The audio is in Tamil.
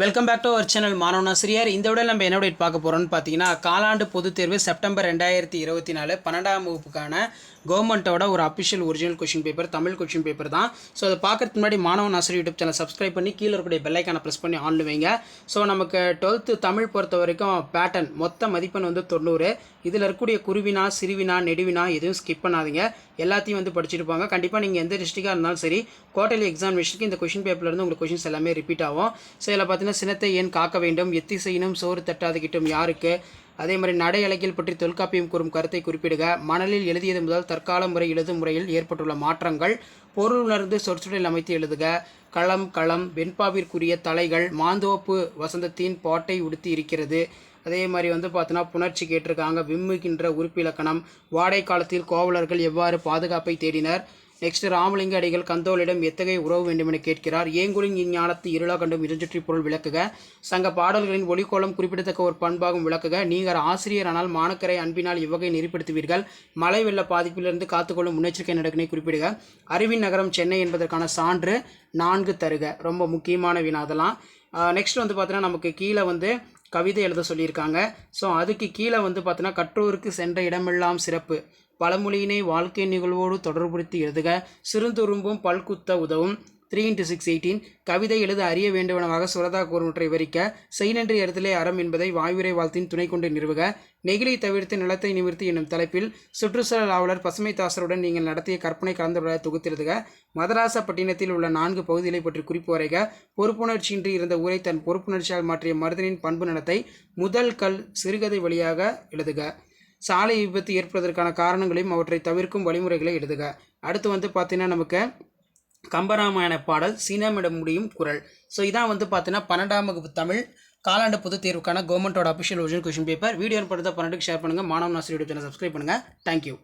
Welcome back to our channel மாணவன் ஆசிரியர். இந்த விட நம்ம என்ன அப்டேட் பார்க்க போகிறோம்னு பார்த்தீங்கன்னா, காலாண்டு பொதுத் தேர்வு செப்டம்பர் 2024 12ஆம் வகுப்புக்கான கவர்மெண்ட்டோட ஒரு official original question paper, Tamil question paper தான். ஸோ அதை பார்க்கறதுக்கு முன்னாடி மாணவன் ஆசிரியர் யூடியூப் சேனல் சப்ஸ்கிரைப் பண்ணி கீழே இருக்கக்கூடிய பெல்லைக்கான ப்ரெஸ் பண்ணி ஆன்ல வைங்க. ஸோ நமக்கு 12th தமிழ் பொறுத்த வரைக்கும் பேட்டர்ன் மொத்த மதிப்பெண் வந்து 90. இதில் இருக்கக்கூடிய குருவினா, சிறுவினா, நெடுவினா எதுவும் ஸ்கிப் பண்ணாதீங்க. எல்லாத்தையும் வந்து படிச்சிருப்பாங்க. கண்டிப்பாக நீங்கள் எந்த டிஸ்ட்ரிக்டாக இருந்தாலும் சரி, குவார்டர்லி எக்ஸாமினேஷனுக்கு இந்த கொஷின் பேப்பர்லேருந்து உங்களுக்கு கொஷின்ஸ் எல்லாமே ரிப்பீட் ஆகும். ஸோ இதில் பார்த்தீங்கன்னா, சினத்தை ஏன் காக்க வேண்டும், எத்திசையினும் சோறு தட்டாது கிட்டும் யாருக்கு, அதே மாதிரி நடை அழகியல் பற்றி தொல்காப்பியம் கூறும் கருத்தை குறிப்பிடுக, மணலில் எழுதியது முதல் தற்கால முறை எழுதும் முறையில் ஏற்பட்டுள்ள மாற்றங்கள், பொருள் உணர்ந்து சொற்சுடல் அமைத்து எழுதுக, களம் வெண்பாவிற்குரிய தலைகள், மாந்தோப்பு வசந்தத்தின் பாட்டை உடுத்தி இருக்கிறது. அதே மாதிரி வந்து பார்த்தோன்னா புணர்ச்சி கேட்டிருக்காங்க. விம்முகின்ற உறுப்பிலக்கணம், வாடை காலத்தில் கோவலர்கள் எவ்வாறு பாதுகாப்பை தேடினர். நெக்ஸ்ட், ராமலிங்க அடிகள் கந்தோலிடம் எத்தகைய உறவு வேண்டுமென கேட்கிறார். ஏங்குலின் இஞ்ஞானத்து இருளா கண்டும் இருஞ்சுற்றி பொருள் விளக்குக. சங்க பாடல்களின் ஒளிக்கோலம் குறிப்பிடத்தக்க ஒரு பண்பாகும் விளக்குக. நீங்கள் ஆசிரியரானால் மாணக்கரை அன்பினால் இவ்வகை நெறிப்படுத்துவீர்கள். மழை வெள்ள பாதிப்பிலிருந்து காத்துக்கொள்ளும் முன்னெச்சரிக்கை நடவடிக்கை குறிப்பிடுக. அறிவின் நகரம் சென்னை என்பதற்கான சான்று 4 தருக. ரொம்ப முக்கியமான வினா அதெல்லாம். நெக்ஸ்ட் வந்து பார்த்தீங்கன்னா, நமக்கு கீழே வந்து கவிதை எழுத சொல்லியிருக்காங்க. ஸோ அதுக்கு கீழே வந்து பார்த்தீங்கன்னா, கற்றோருக்கு சென்ற இடமெல்லாம் சிறப்பு, பழமொழியினை வாழ்க்கை நிகழ்வோடு தொடர்புறுத்தி எழுதுக, சிறுதுரும்பும் பல்குத்த உதவும், 3x6 18, கவிதை எழுத அறிய வேண்டுவனவாக சுரதா கூறுவற்றை விவரிக்க, செய்நன்றி இடத்திலே அறம் என்பதை வாய்வுரை வாழ்த்தின் துணை கொண்டு நிறுவுக, நெகிழி தவிர்த்து நிலத்தை நிமிர்த்தி என்னும் தலைப்பில் சுற்றுச்சூழல் ஆவலர் பசுமைத்தாசருடன் நீங்கள் நடத்திய கற்பனை கலந்துரையாடலை தொகுத்தெழுதுக, மதராசப்பட்டினத்தில் உள்ள 4 பகுதிகளை பற்றி குறிப்பு வரைக, பொறுப்புணர்ச்சியின்றி இருந்த ஊரை தன் பொறுப்புணர்ச்சியால் மாற்றிய மருதனின் பண்பு நடத்தை, முதல் கல் சிறுகதை வழியாக எழுதுக, சாலை விபத்து ஏற்படுவதற்கான காரணங்களையும் அவற்றை தவிர்க்கும் வழிமுறைகளை எழுதுக. அடுத்து வந்து பார்த்தீங்கன்னா, நமக்கு கம்பராமாயண பாடல் சீனமிட முடியும் குரல். ஸோ இதான் வந்து பார்த்தீங்கன்னா 12ஆம் வகுப்பு தமிழ் காலாண்டு பொதுத் தேர்வுக்கான கவர்மெண்ட்டோட official original question paper. Video படுத்த 12க்கு ஷேர் பண்ணுங்கள். மாணவன் ஆசிரியர் சேனல் சப்ஸ்கிரைப் பண்ணுங்கள். தேங்க்யூ.